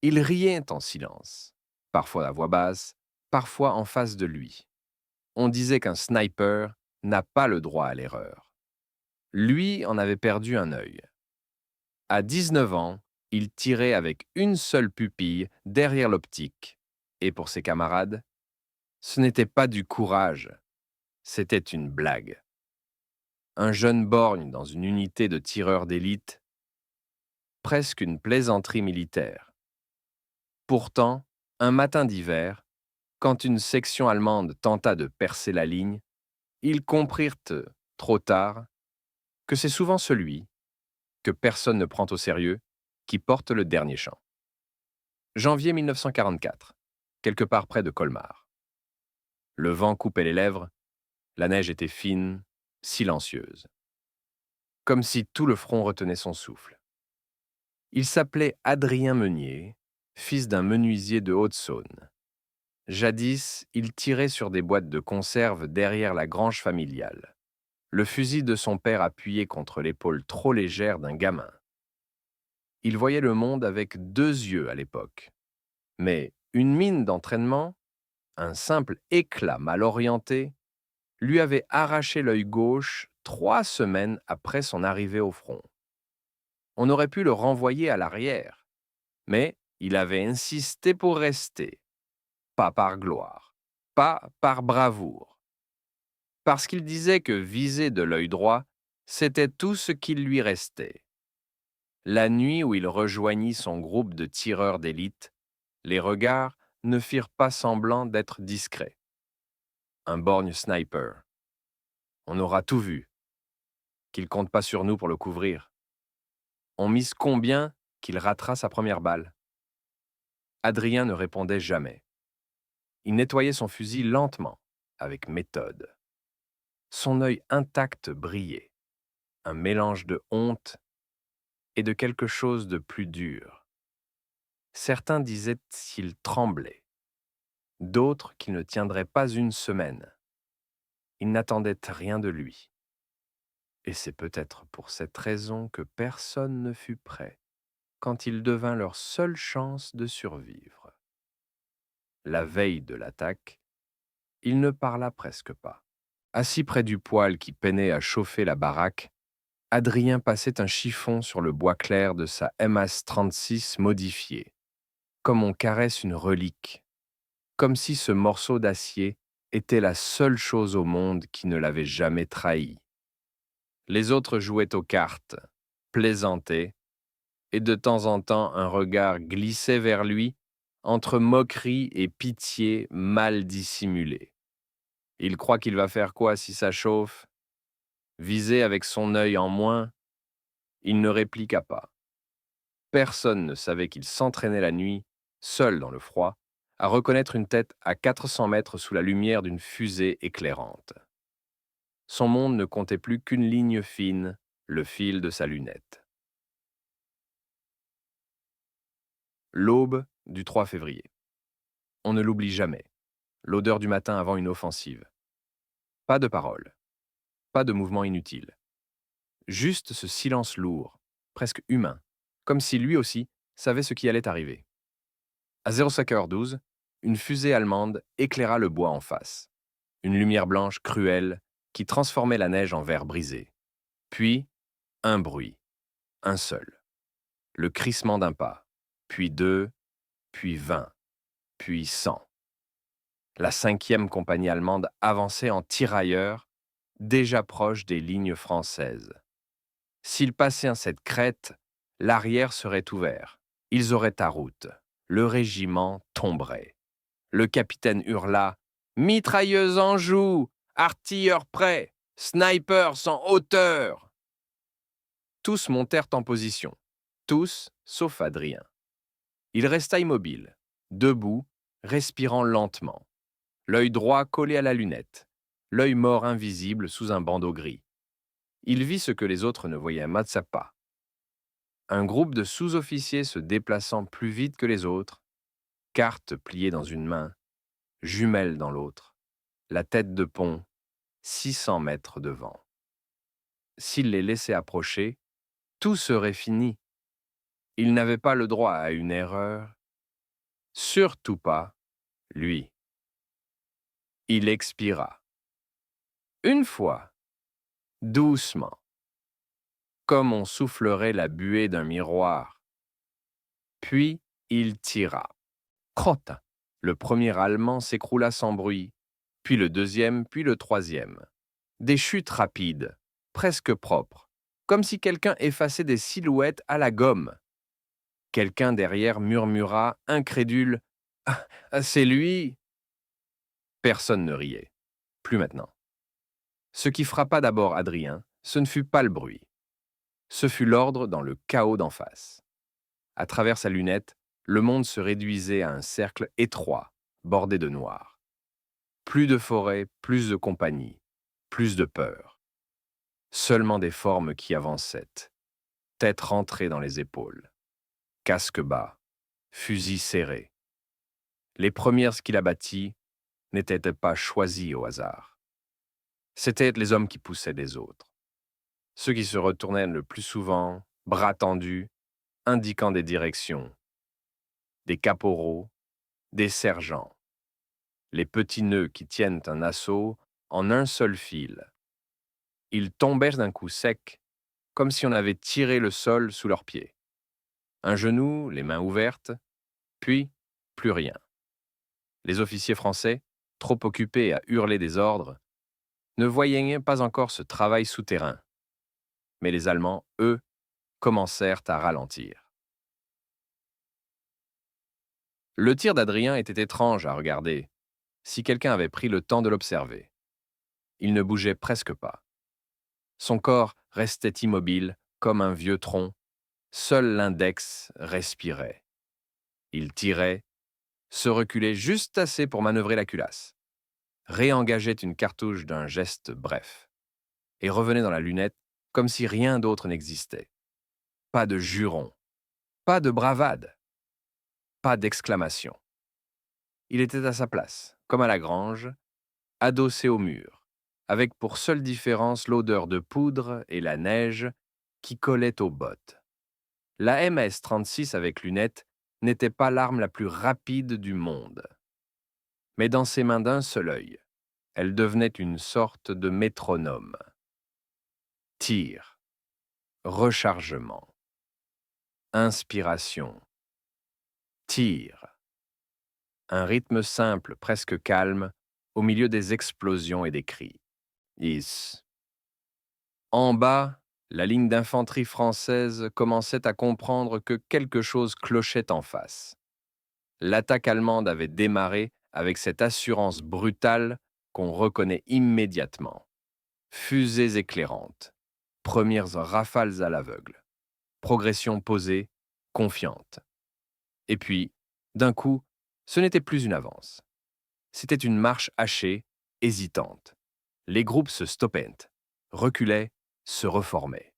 Ils riaient en silence, parfois à voix basse, parfois en face de lui. On disait qu'un sniper n'a pas le droit à l'erreur. Lui en avait perdu un œil. À 19 ans, il tirait avec une seule pupille derrière l'optique. Et pour ses camarades, ce n'était pas du courage, c'était une blague. Un jeune borgne dans une unité de tireurs d'élite, presque une plaisanterie militaire. Pourtant, un matin d'hiver, quand une section allemande tenta de percer la ligne, ils comprirent, trop tard, que c'est souvent celui, que personne ne prend au sérieux, qui porte le dernier chant. Janvier 1944, quelque part près de Colmar. Le vent coupait les lèvres, la neige était fine, silencieuse. Comme si tout le front retenait son souffle. Il s'appelait Adrien Meunier, fils d'un menuisier de Haute-Saône. Jadis, il tirait sur des boîtes de conserve derrière la grange familiale, le fusil de son père appuyé contre l'épaule trop légère d'un gamin. Il voyait le monde avec deux yeux à l'époque, mais une mine d'entraînement, un simple éclat mal orienté, lui avait arraché l'œil gauche 3 semaines après son arrivée au front. On aurait pu le renvoyer à l'arrière, mais il avait insisté pour rester, pas par gloire, pas par bravoure, parce qu'il disait que viser de l'œil droit, c'était tout ce qu'il lui restait. La nuit où il rejoignit son groupe de tireurs d'élite, les regards ne firent pas semblant d'être discrets. Un borgne sniper. On aura tout vu. Qu'il compte pas sur nous pour le couvrir. On mise combien qu'il ratera sa première balle. Adrien ne répondait jamais. Il nettoyait son fusil lentement, avec méthode. Son œil intact brillait, un mélange de honte et de quelque chose de plus dur. Certains disaient qu'il tremblait, d'autres qu'il ne tiendrait pas une semaine. Ils n'attendaient rien de lui. Et c'est peut-être pour cette raison que personne ne fut prêt quand il devint leur seule chance de survivre. La veille de l'attaque, il ne parla presque pas. Assis près du poêle qui peinait à chauffer la baraque, Adrien passait un chiffon sur le bois clair de sa MAS-36 modifiée, comme on caresse une relique, comme si ce morceau d'acier était la seule chose au monde qui ne l'avait jamais trahi. Les autres jouaient aux cartes, plaisantaient, et de temps en temps un regard glissait vers lui entre moquerie et pitié mal dissimulée. Il croit qu'il va faire quoi si ça chauffe? Visé avec son œil en moins, il ne répliqua pas. Personne ne savait qu'il s'entraînait la nuit, seul dans le froid, à reconnaître une tête à 400 mètres sous la lumière d'une fusée éclairante. Son monde ne comptait plus qu'une ligne fine, le fil de sa lunette. L'aube du 3 février. On ne l'oublie jamais. L'odeur du matin avant une offensive. Pas de parole, pas de mouvement inutile. Juste ce silence lourd, presque humain, comme si lui aussi savait ce qui allait arriver. À 05h12, une fusée allemande éclaira le bois en face. Une lumière blanche cruelle qui transformait la neige en verre brisé. Puis, un bruit, un seul. Le crissement d'un pas, puis 2, puis 20, puis 100. La 5e compagnie allemande avançait en tirailleur, déjà proche des lignes françaises. S'ils passaient cette crête, l'arrière serait ouvert. Ils auraient ta route. Le régiment tomberait. Le capitaine hurla « Mitrailleuse en joue! Artilleurs prêts! Snipers en hauteur !» Tous montèrent en position. Tous, sauf Adrien. Il resta immobile, debout, respirant lentement. L'œil droit collé à la lunette, l'œil mort invisible sous un bandeau gris. Il vit ce que les autres ne voyaient pas. Un groupe de sous-officiers se déplaçant plus vite que les autres, cartes pliées dans une main, jumelles dans l'autre, la tête de pont, 600 mètres devant. S'il les laissait approcher, tout serait fini. Il n'avait pas le droit à une erreur, Surtout pas lui. Il expira. Une fois, doucement, comme on soufflerait la buée d'un miroir. Puis il tira. Crotte. Le premier Allemand s'écroula sans bruit, puis le deuxième, puis le troisième. Des chutes rapides, presque propres, comme si quelqu'un effaçait des silhouettes à la gomme. Quelqu'un derrière murmura, incrédule, « Ah, c'est lui !» Personne ne riait. Plus maintenant. Ce qui frappa d'abord Adrien, ce ne fut pas le bruit. Ce fut l'ordre dans le chaos d'en face. À travers sa lunette, le monde se réduisait à un cercle étroit, bordé de noir. Plus de forêt, plus de compagnie, plus de peur. Seulement des formes qui avançaient, tête rentrée dans les épaules, casque bas, fusil serré. Les premières qu'il abattit n'étaient pas choisies au hasard. C'étaient les hommes qui poussaient les autres. Ceux qui se retournaient le plus souvent, bras tendus, indiquant des directions. Des caporaux, des sergents. Les petits nœuds qui tiennent un assaut en un seul fil. Ils tombèrent d'un coup sec, comme si on avait tiré le sol sous leurs pieds. Un genou, les mains ouvertes, puis plus rien. Les officiers français, trop occupés à hurler des ordres, ne voyaient pas encore ce travail souterrain. Mais les Allemands, eux, commencèrent à ralentir. Le tir d'Adrien était étrange à regarder, si quelqu'un avait pris le temps de l'observer. Il ne bougeait presque pas. Son corps restait immobile, comme un vieux tronc. Seul l'index respirait. Il tirait, se reculait juste assez pour manœuvrer la culasse, réengageait une cartouche d'un geste bref, et revenait dans la lunette comme si rien d'autre n'existait. Pas de juron, pas de bravade, pas d'exclamation. Il était à sa place, comme à la grange, adossé au mur, avec pour seule différence l'odeur de poudre et la neige qui collait aux bottes. La MS-36 avec lunettes n'était pas l'arme la plus rapide du monde. Mais dans ses mains d'un seul œil, elle devenait une sorte de métronome. Tir, rechargement, inspiration, tir. Un rythme simple, presque calme, au milieu des explosions et des cris. Is. En bas, la ligne d'infanterie française commençait à comprendre que quelque chose clochait en face. L'attaque allemande avait démarré avec cette assurance brutale qu'on reconnaît immédiatement. Fusées éclairantes, premières rafales à l'aveugle, progression posée, confiante. Et puis, d'un coup, ce n'était plus une avance. C'était une marche hachée, hésitante. Les groupes se stoppaient, reculaient, se reformaient.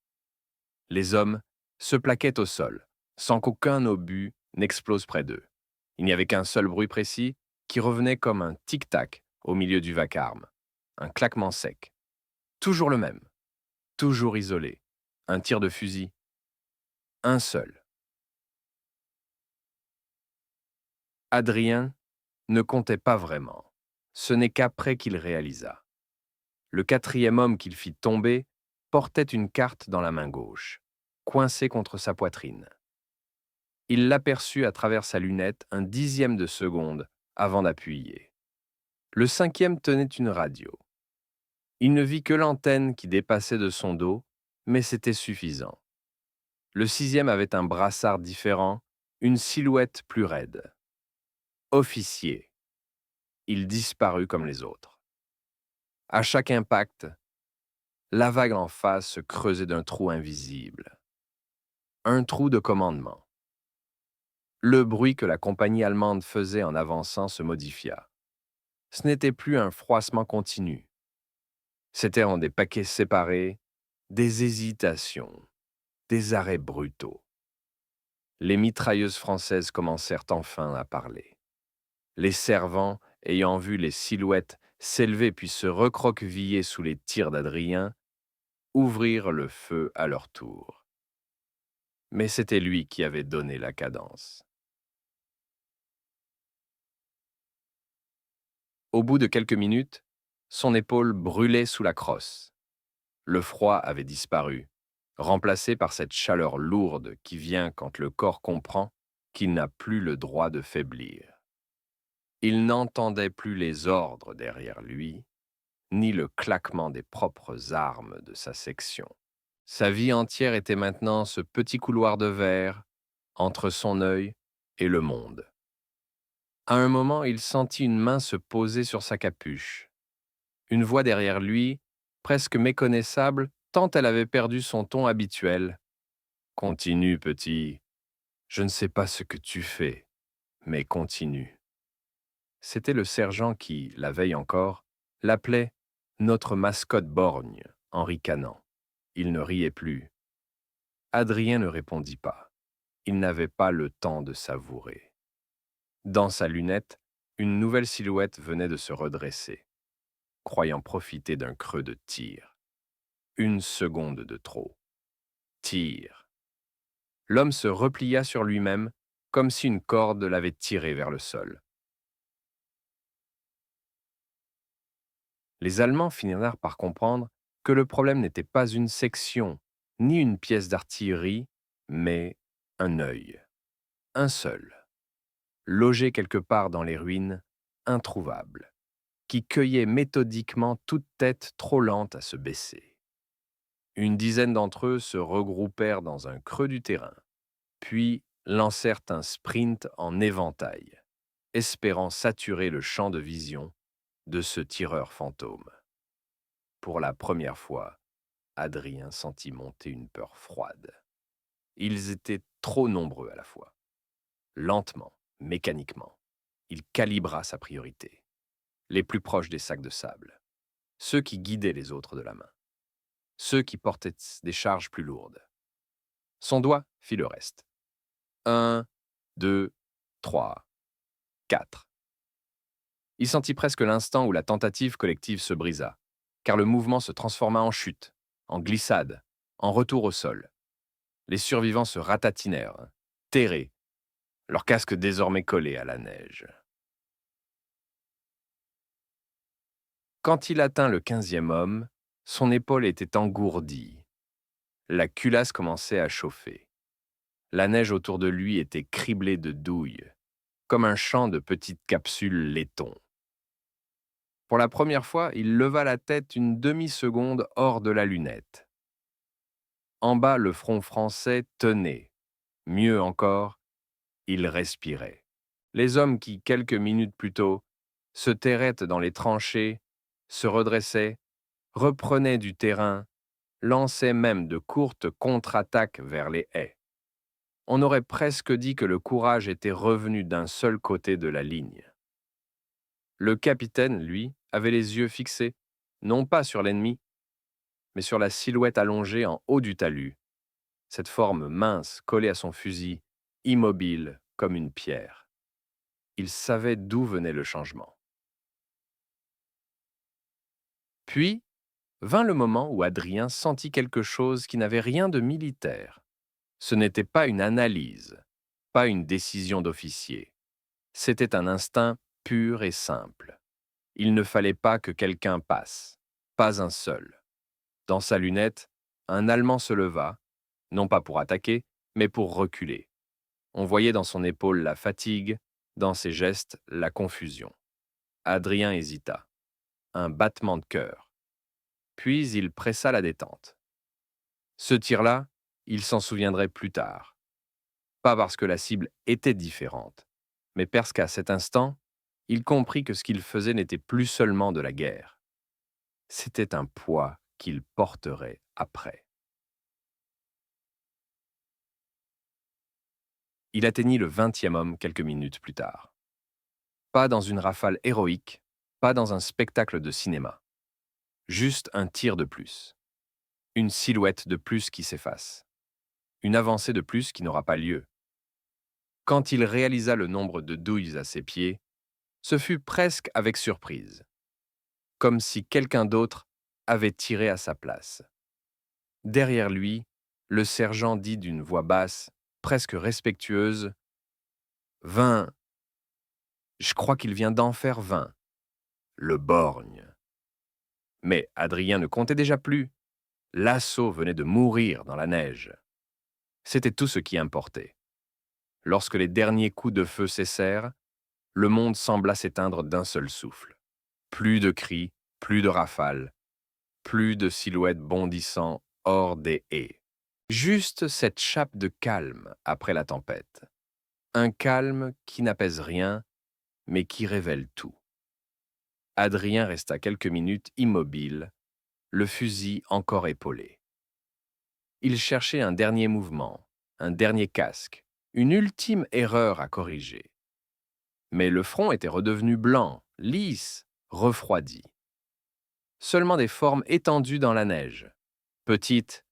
Les hommes se plaquaient au sol, sans qu'aucun obus n'explose près d'eux. Il n'y avait qu'un seul bruit précis qui revenait comme un tic-tac au milieu du vacarme. Un claquement sec. Toujours le même. Toujours isolé. Un tir de fusil. Un seul. Adrien ne comptait pas vraiment. Ce n'est qu'après qu'il réalisa. Le quatrième homme qu'il fit tomber portait une carte dans la main gauche, coincée contre sa poitrine. Il l'aperçut à travers sa lunette un dixième de seconde avant d'appuyer. Le cinquième tenait une radio. Il ne vit que l'antenne qui dépassait de son dos, mais c'était suffisant. Le sixième avait un brassard différent, une silhouette plus raide. Officier. Il disparut comme les autres. À chaque impact, la vague en face se creusait d'un trou invisible. Un trou de commandement. Le bruit que la compagnie allemande faisait en avançant se modifia. Ce n'était plus un froissement continu. C'était en des paquets séparés, des hésitations, des arrêts brutaux. Les mitrailleuses françaises commencèrent enfin à parler. Les servants, ayant vu les silhouettes s'élever puis se recroqueviller sous les tirs d'Adrien, ouvrirent le feu à leur tour. Mais c'était lui qui avait donné la cadence. Au bout de quelques minutes, son épaule brûlait sous la crosse. Le froid avait disparu, remplacé par cette chaleur lourde qui vient quand le corps comprend qu'il n'a plus le droit de faiblir. Il n'entendait plus les ordres derrière lui, ni le claquement des propres armes de sa section. Sa vie entière était maintenant ce petit couloir de verre entre son œil et le monde. À un moment, il sentit une main se poser sur sa capuche. Une voix derrière lui, presque méconnaissable, tant elle avait perdu son ton habituel. « Continue, petit. Je ne sais pas ce que tu fais, mais continue. » C'était le sergent qui, la veille encore, l'appelait « notre mascotte borgne » en ricanant. Il ne riait plus. Adrien ne répondit pas. Il n'avait pas le temps de savourer. Dans sa lunette, une nouvelle silhouette venait de se redresser, croyant profiter d'un creux de tir. Une seconde de trop. Tir. L'homme se replia sur lui-même, comme si une corde l'avait tiré vers le sol. Les Allemands finirent par comprendre que le problème n'était pas une section, ni une pièce d'artillerie, mais un œil. Un seul, logé quelque part dans les ruines, introuvable, qui cueillait méthodiquement toute tête trop lente à se baisser. Une dizaine d'entre eux se regroupèrent dans un creux du terrain, puis lancèrent un sprint en éventail, espérant saturer le champ de vision de ce tireur fantôme. Pour la première fois, Adrien sentit monter une peur froide. Ils étaient trop nombreux à la fois. Lentement, mécaniquement, il calibra sa priorité. Les plus proches des sacs de sable. Ceux qui guidaient les autres de la main. Ceux qui portaient des charges plus lourdes. Son doigt fit le reste. 1, 2, 3, 4. Il sentit presque l'instant où la tentative collective se brisa, car le mouvement se transforma en chute, en glissade, en retour au sol. Les survivants se ratatinèrent, terrés, leurs casques désormais collés à la neige. Quand il atteint le 15e homme, son épaule était engourdie. La culasse commençait à chauffer. La neige autour de lui était criblée de douilles, comme un champ de petites capsules laiton. Pour la première fois, il leva la tête une demi-seconde hors de la lunette. En bas, le front français tenait. Mieux encore, il respirait. Les hommes qui, quelques minutes plus tôt, se terraient dans les tranchées, se redressaient, reprenaient du terrain, lançaient même de courtes contre-attaques vers les haies. On aurait presque dit que le courage était revenu d'un seul côté de la ligne. Le capitaine, lui, avait les yeux fixés, non pas sur l'ennemi, mais sur la silhouette allongée en haut du talus, cette forme mince collée à son fusil, immobile comme une pierre. Il savait d'où venait le changement. Puis vint le moment où Adrien sentit quelque chose qui n'avait rien de militaire. Ce n'était pas une analyse, pas une décision d'officier. C'était un instinct pur et simple. Il ne fallait pas que quelqu'un passe, pas un seul. Dans sa lunette, un Allemand se leva, non pas pour attaquer, mais pour reculer. On voyait dans son épaule la fatigue, dans ses gestes la confusion. Adrien hésita. Un battement de cœur. Puis il pressa la détente. Ce tir-là, il s'en souviendrait plus tard. Pas parce que la cible était différente, mais parce qu'à cet instant, il comprit que ce qu'il faisait n'était plus seulement de la guerre. C'était un poids qu'il porterait après. Il atteignit le 20e homme quelques minutes plus tard. Pas dans une rafale héroïque, pas dans un spectacle de cinéma. Juste un tir de plus. Une silhouette de plus qui s'efface. Une avancée de plus qui n'aura pas lieu. Quand il réalisa le nombre de douilles à ses pieds, ce fut presque avec surprise. Comme si quelqu'un d'autre avait tiré à sa place. Derrière lui, le sergent dit d'une voix basse, presque respectueuse, « 20. Je crois qu'il vient d'en faire 20. le borgne. Mais Adrien ne comptait déjà plus. L'assaut venait de mourir dans la neige. C'était tout ce qui importait. Lorsque les derniers coups de feu cessèrent, le monde sembla s'éteindre d'un seul souffle. Plus de cris, plus de rafales, plus de silhouettes bondissant hors des haies. Juste cette chape de calme après la tempête. Un calme qui n'apaise rien, mais qui révèle tout. Adrien resta quelques minutes immobile, le fusil encore épaulé. Il cherchait un dernier mouvement, un dernier casque, une ultime erreur à corriger. Mais le front était redevenu blanc, lisse, refroidi. Seulement des formes étendues dans la neige, petites,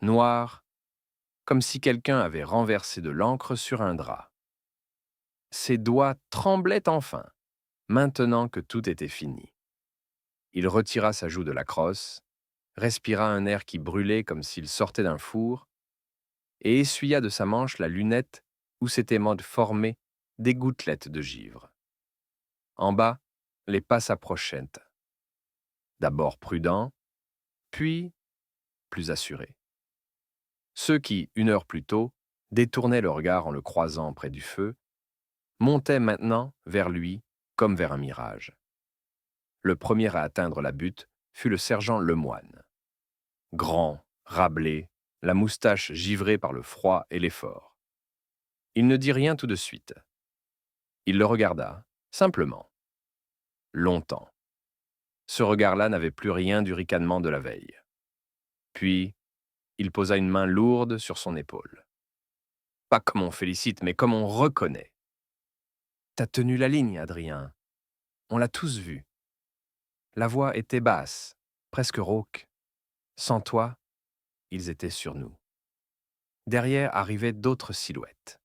noires, comme si quelqu'un avait renversé de l'encre sur un drap. Ses doigts tremblaient enfin, maintenant que tout était fini. Il retira sa joue de la crosse, respira un air qui brûlait comme s'il sortait d'un four, et essuya de sa manche la lunette où s'étaient formées des gouttelettes de givre. En bas, les pas s'approchaient. D'abord prudents, puis plus assurés. Ceux qui, une heure plus tôt, détournaient le regard en le croisant près du feu, montaient maintenant vers lui comme vers un mirage. Le premier à atteindre la butte fut le sergent Lemoine. Grand, râblé, la moustache givrée par le froid et l'effort. Il ne dit rien tout de suite. Il le regarda, simplement. Longtemps. Ce regard-là n'avait plus rien du ricanement de la veille. Puis, il posa une main lourde sur son épaule. Pas comme on félicite, mais comme on reconnaît. T'as tenu la ligne, Adrien. On l'a tous vu. La voix était basse, presque rauque. Sans toi, ils étaient sur nous. Derrière arrivaient d'autres silhouettes.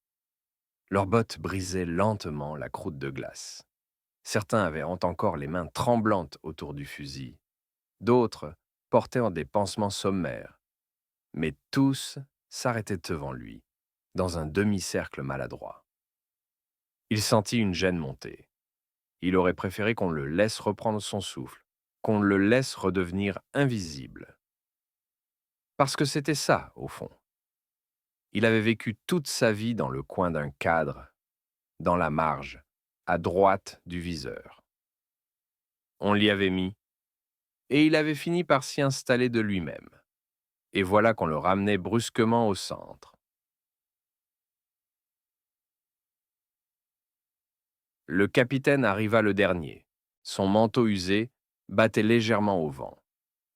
Leurs bottes brisaient lentement la croûte de glace. Certains avaient encore les mains tremblantes autour du fusil. D'autres portaient des pansements sommaires. Mais tous s'arrêtaient devant lui, dans un demi-cercle maladroit. Il sentit une gêne monter. Il aurait préféré qu'on le laisse reprendre son souffle, qu'on le laisse redevenir invisible. Parce que c'était ça, au fond. Il avait vécu toute sa vie dans le coin d'un cadre, dans la marge, à droite du viseur. On l'y avait mis, et il avait fini par s'y installer de lui-même. Et voilà qu'on le ramenait brusquement au centre. Le capitaine arriva le dernier. Son manteau usé battait légèrement au vent,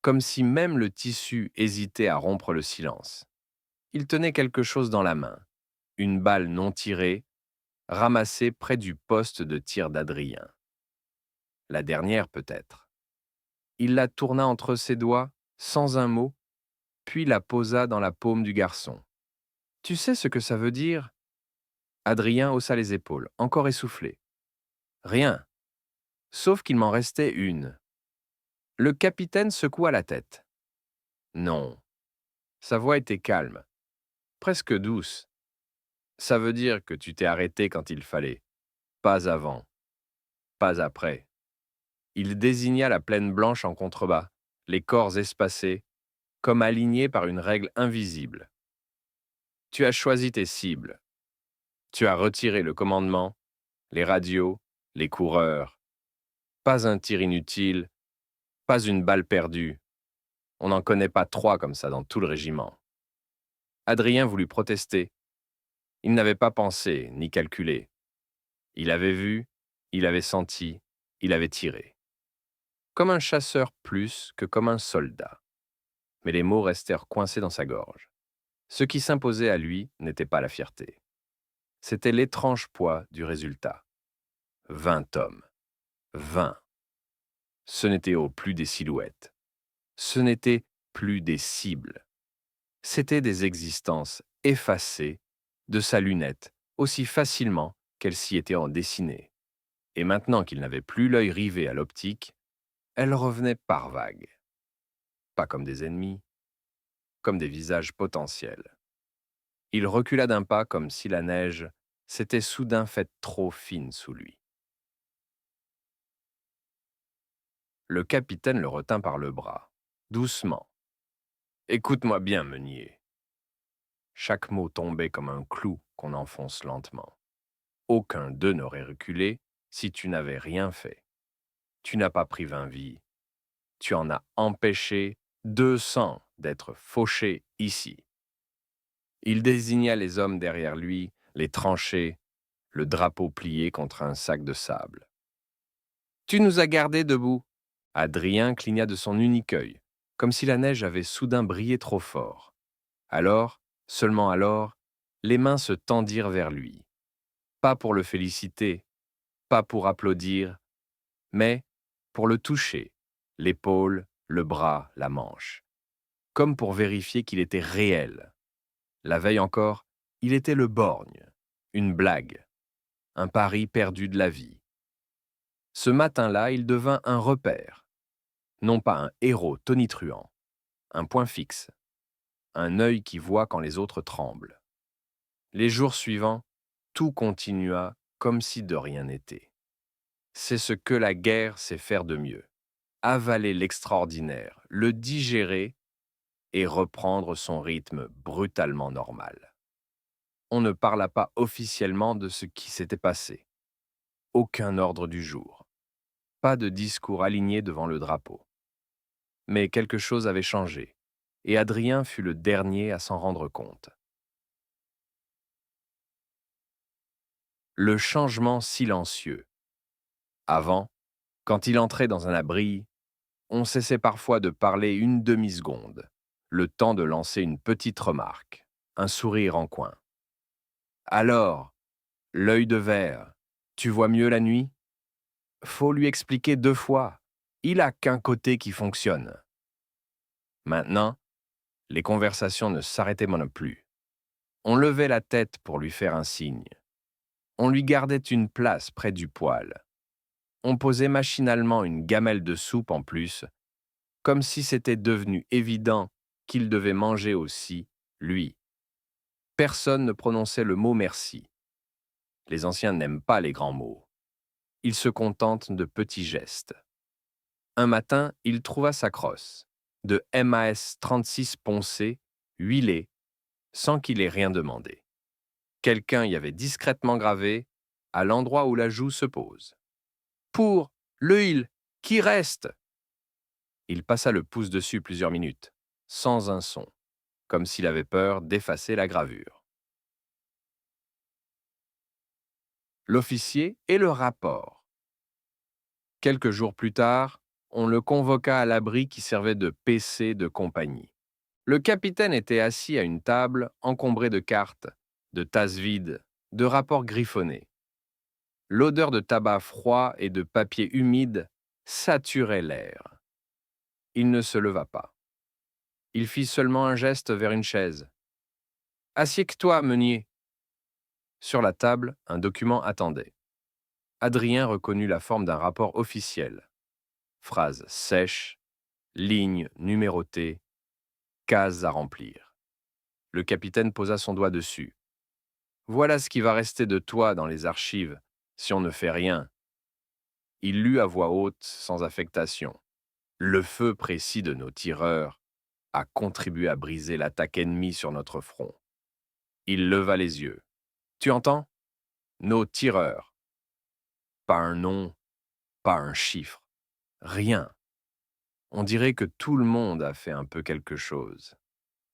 comme si même le tissu hésitait à rompre le silence. Il tenait quelque chose dans la main, une balle non tirée, ramassée près du poste de tir d'Adrien. La dernière peut-être. Il la tourna entre ses doigts, sans un mot, puis la posa dans la paume du garçon. « Tu sais ce que ça veut dire ?» Adrien haussa les épaules, encore essoufflé. « Rien. Sauf qu'il m'en restait une. » Le capitaine secoua la tête. « Non. » Sa voix était calme, presque douce. « Ça veut dire que tu t'es arrêté quand il fallait. Pas avant. Pas après. » Il désigna la plaine blanche en contrebas, les corps espacés, comme alignés par une règle invisible. Tu as choisi tes cibles. Tu as retiré le commandement, les radios, les coureurs. Pas un tir inutile, pas une balle perdue. On n'en connaît pas trois comme ça dans tout le régiment. Adrien voulut protester. Il n'avait pas pensé ni calculé. Il avait vu, il avait senti, il avait tiré. Comme un chasseur plus que comme un soldat. Mais les mots restèrent coincés dans sa gorge. Ce qui s'imposait à lui n'était pas la fierté. C'était l'étrange poids du résultat. 20 hommes. 20. Ce n'était au plus des silhouettes. Ce n'était plus des cibles. C'étaient des existences effacées de sa lunette aussi facilement qu'elle s'y était en dessinée. Et maintenant qu'il n'avait plus l'œil rivé à l'optique, elles revenaient par vagues. Pas comme des ennemis, comme des visages potentiels. Il recula d'un pas comme si la neige s'était soudain faite trop fine sous lui. Le capitaine le retint par le bras, doucement. Écoute-moi bien, Meunier. Chaque mot tombait comme un clou qu'on enfonce lentement. Aucun d'eux n'aurait reculé si tu n'avais rien fait. Tu n'as pas pris 20 vies. Tu en as empêché 200 d'être fauchés ici. Il désigna les hommes derrière lui, les tranchées, le drapeau plié contre un sac de sable. Tu nous as gardés debout. Adrien cligna de son unique œil, comme si la neige avait soudain brillé trop fort. Alors, seulement alors, les mains se tendirent vers lui. Pas pour le féliciter, pas pour applaudir, mais pour le toucher, l'épaule, le bras, la manche, comme pour vérifier qu'il était réel. La veille encore, il était le borgne, une blague, un pari perdu de la vie. Ce matin-là, il devint un repère, non pas un héros tonitruant, un point fixe, un œil qui voit quand les autres tremblent. Les jours suivants, tout continua comme si de rien n'était. C'est ce que la guerre sait faire de mieux. Avaler l'extraordinaire, le digérer et reprendre son rythme brutalement normal. On ne parla pas officiellement de ce qui s'était passé. Aucun ordre du jour. Pas de discours aligné devant le drapeau. Mais quelque chose avait changé, et Adrien fut le dernier à s'en rendre compte. Le changement silencieux. Avant, quand il entrait dans un abri, on cessait parfois de parler une demi-seconde, le temps de lancer une petite remarque, un sourire en coin. Alors, l'œil de verre, tu vois mieux la nuit? Faut lui expliquer 2 fois. Il a qu'un côté qui fonctionne. Maintenant, les conversations ne s'arrêtaient non plus. On levait la tête pour lui faire un signe. On lui gardait une place près du poêle. On posait machinalement une gamelle de soupe en plus, comme si c'était devenu évident qu'il devait manger aussi, lui. Personne ne prononçait le mot merci. Les anciens n'aiment pas les grands mots. Ils se contentent de petits gestes. Un matin, il trouva sa crosse, de MAS 36 poncée, huilée, sans qu'il ait rien demandé. Quelqu'un y avait discrètement gravé, à l'endroit où la joue se pose. Pour l'huile qui reste. Il passa le pouce dessus plusieurs minutes, sans un son, comme s'il avait peur d'effacer la gravure. L'officier et le rapport. Quelques jours plus tard, on le convoqua à l'abri qui servait de PC de compagnie. Le capitaine était assis à une table encombrée de cartes, de tasses vides, de rapports griffonnés. L'odeur de tabac froid et de papier humide saturait l'air. Il ne se leva pas. Il fit seulement un geste vers une chaise. « Assieds-toi, Meunier !» Sur la table, un document attendait. Adrien reconnut la forme d'un rapport officiel. Phrases sèches, lignes numérotées, cases à remplir. Le capitaine posa son doigt dessus. Voilà ce qui va rester de toi dans les archives, si on ne fait rien. Il lut à voix haute, sans affectation. Le feu précis de nos tireurs a contribué à briser l'attaque ennemie sur notre front. Il leva les yeux. Tu entends? Nos tireurs. Pas un nom, pas un chiffre. Rien. On dirait que tout le monde a fait un peu quelque chose.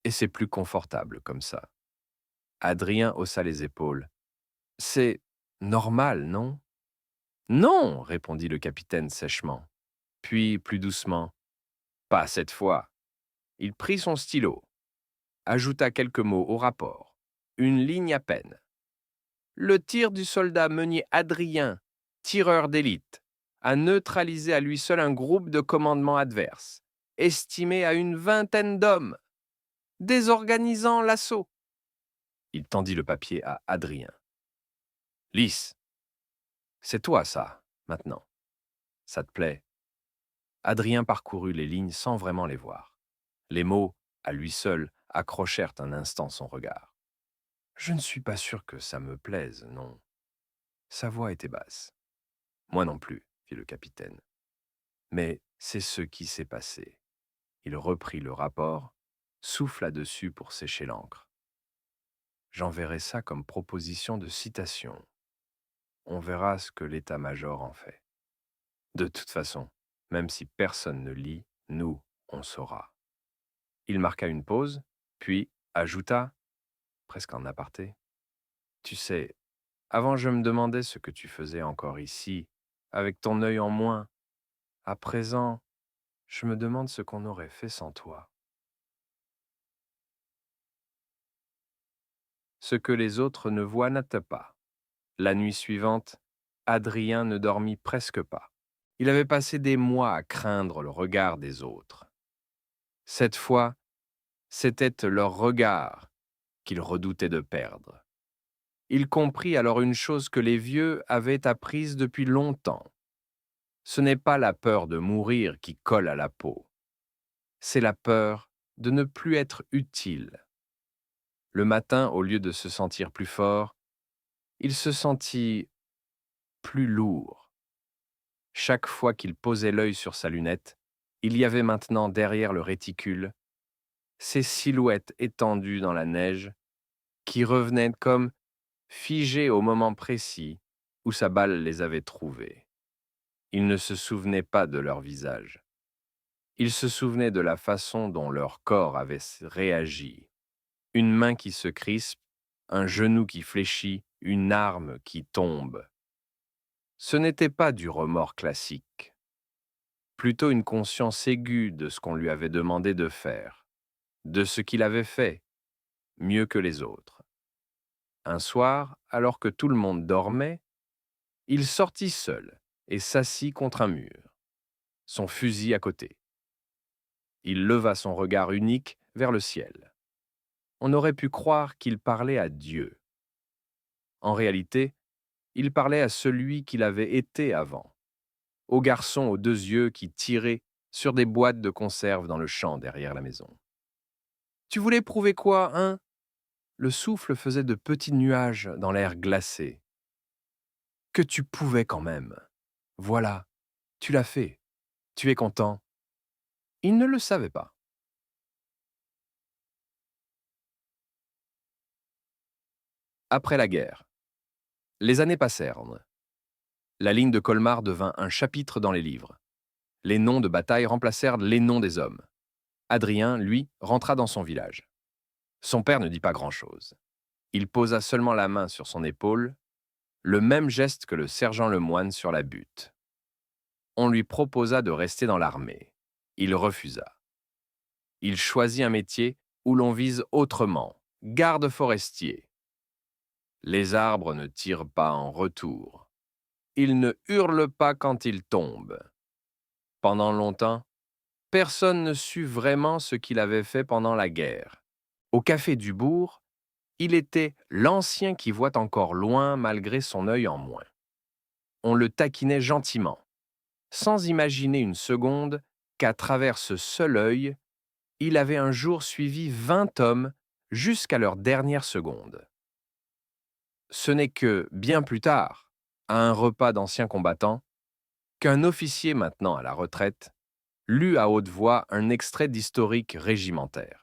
Et c'est plus confortable comme ça. Adrien haussa les épaules. C'est normal, non? Non, répondit le capitaine sèchement. Puis, plus doucement, pas cette fois. Il prit son stylo, ajouta quelques mots au rapport, une ligne à peine. Le tir du soldat Meunier Adrien, tireur d'élite, a neutralisé à lui seul un groupe de commandement adverse, estimé à une vingtaine d'hommes, désorganisant l'assaut. Il tendit le papier à Adrien. Lys, c'est toi ça, maintenant. Ça te plaît? Adrien parcourut les lignes sans vraiment les voir. Les mots, à lui seul, accrochèrent un instant son regard. Je ne suis pas sûr que ça me plaise, non. Sa voix était basse. Moi non plus, fit le capitaine. Mais C'est ce qui s'est passé. Il reprit le rapport, souffla dessus pour sécher l'encre. J'enverrai ça comme proposition de citation. On verra ce que l'état-major en fait. De toute façon, même si personne ne lit, nous, on saura. Il marqua une pause, puis ajouta, presque en aparté, tu sais, avant je me demandais ce que tu faisais encore ici, avec ton œil en moins. À présent, je me demande ce qu'on aurait fait sans toi. Ce que les autres ne voient n'attend pas. La nuit suivante, Adrien ne dormit presque pas. Il avait passé des mois à craindre le regard des autres. Cette fois, c'était leur regard qu'il redoutait de perdre. Il comprit alors une chose que les vieux avaient apprise depuis longtemps. Ce n'est pas la peur de mourir qui colle à la peau. C'est la peur de ne plus être utile. Le matin, au lieu de se sentir plus fort, il se sentit plus lourd. Chaque fois qu'il posait l'œil sur sa lunette, il y avait maintenant derrière le réticule ces silhouettes étendues dans la neige qui revenaient comme figées au moment précis où sa balle les avait trouvées. Il ne se souvenait pas de leur visage. Il se souvenait de la façon dont leur corps avait réagi. Une main qui se crispe, un genou qui fléchit, une arme qui tombe. Ce n'était pas du remords classique, plutôt une conscience aiguë de ce qu'on lui avait demandé de faire, de ce qu'il avait fait, mieux que les autres. Un soir, alors que tout le monde dormait, il sortit seul et s'assit contre un mur, son fusil à côté. Il leva son regard unique vers le ciel. On aurait pu croire qu'il parlait à Dieu. En réalité, il parlait à celui qu'il avait été avant, au garçon aux 2 yeux qui tirait sur des boîtes de conserve dans le champ derrière la maison. Tu voulais prouver quoi, hein? Le souffle faisait de petits nuages dans l'air glacé. Que tu pouvais quand même. Voilà, tu l'as fait. Tu es content. Il ne le savait pas. Après la guerre, les années passèrent. La ligne de Colmar devint un chapitre dans les livres. Les noms de bataille remplacèrent les noms des hommes. Adrien, lui, rentra dans son village. Son père ne dit pas grand-chose. Il posa seulement la main sur son épaule, le même geste que le sergent Lemoine sur la butte. On lui proposa de rester dans l'armée. Il refusa. Il choisit un métier où l'on vise autrement, garde forestier. Les arbres ne tirent pas en retour. Ils ne hurlent pas quand ils tombent. Pendant longtemps, personne ne sut vraiment ce qu'il avait fait pendant la guerre. Au café du bourg, il était l'ancien qui voit encore loin malgré son œil en moins. On le taquinait gentiment, sans imaginer une seconde qu'à travers ce seul œil, il avait un jour suivi 20 hommes jusqu'à leur dernière seconde. Ce n'est que, bien plus tard, à un repas d'anciens combattants, qu'un officier maintenant à la retraite lut à haute voix un extrait d'historique régimentaire.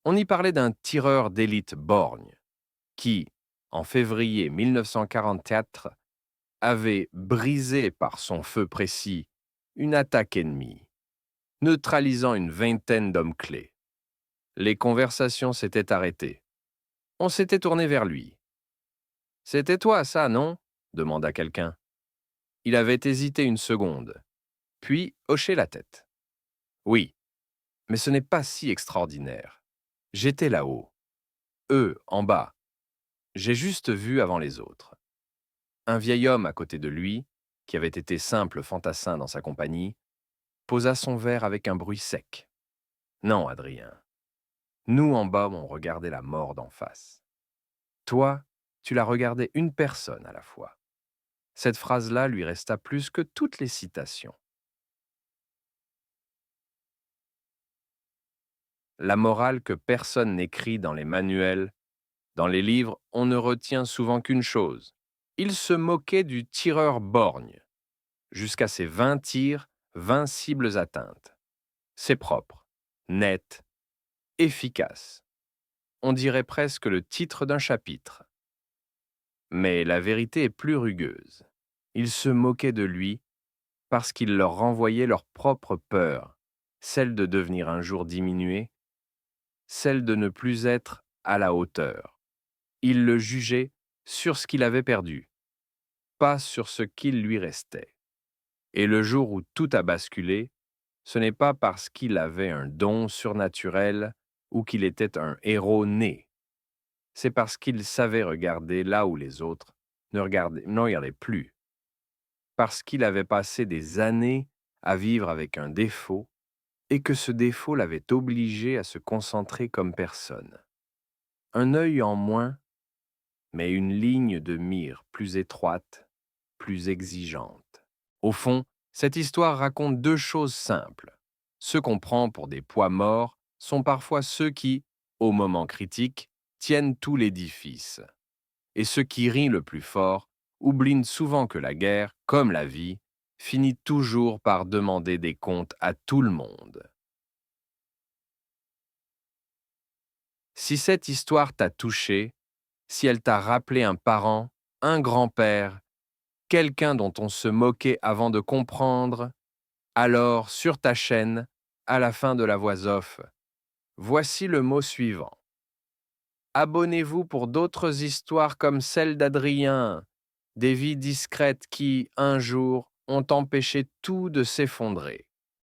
On y parlait d'un tireur d'élite borgne qui, en février 1944, avait brisé par son feu précis une attaque ennemie, neutralisant une vingtaine d'hommes clés. Les conversations s'étaient arrêtées. On s'était tourné vers lui. « C'était toi, ça, non ?» demanda quelqu'un. Il avait hésité une seconde, puis hoché la tête. « Oui, mais ce n'est pas si extraordinaire. J'étais là-haut. Eux, en bas. J'ai juste vu avant les autres. » Un vieil homme à côté de lui, qui avait été simple fantassin dans sa compagnie, posa son verre avec un bruit sec. « Non, Adrien. Nous, en bas, on regardait la mort d'en face. Toi, tu l'as regardé une personne à la fois. » Cette phrase-là lui resta plus que toutes les citations. La morale que personne n'écrit dans les manuels, dans les livres, on ne retient souvent qu'une chose. Il se moquait du tireur borgne. Jusqu'à ses 20 tirs, 20 cibles atteintes. C'est propre, net, efficace. On dirait presque le titre d'un chapitre. Mais la vérité est plus rugueuse. Ils se moquaient de lui parce qu'il leur renvoyait leur propre peur, celle de devenir un jour diminué, celle de ne plus être à la hauteur. Ils le jugeaient sur ce qu'il avait perdu, pas sur ce qu'il lui restait. Et le jour où tout a basculé, ce n'est pas parce qu'il avait un don surnaturel ou qu'il était un héros né. C'est parce qu'il savait regarder là où les autres ne regardaient plus. Parce qu'il avait passé des années à vivre avec un défaut et que ce défaut l'avait obligé à se concentrer comme personne. Un œil en moins, mais une ligne de mire plus étroite, plus exigeante. Au fond, cette histoire raconte deux choses simples. Ceux qu'on prend pour des poids morts sont parfois ceux qui, au moment critique, tiennent tout l'édifice. Et ceux qui rient le plus fort oublient souvent que la guerre, comme la vie, finit toujours par demander des comptes à tout le monde. Si cette histoire t'a touché, si elle t'a rappelé un parent, un grand-père, quelqu'un dont on se moquait avant de comprendre, alors sur ta chaîne, à la fin de la voix off, voici le mot suivant. Abonnez-vous pour d'autres histoires comme celle d'Adrien, des vies discrètes qui, un jour, ont empêché tout de s'effondrer.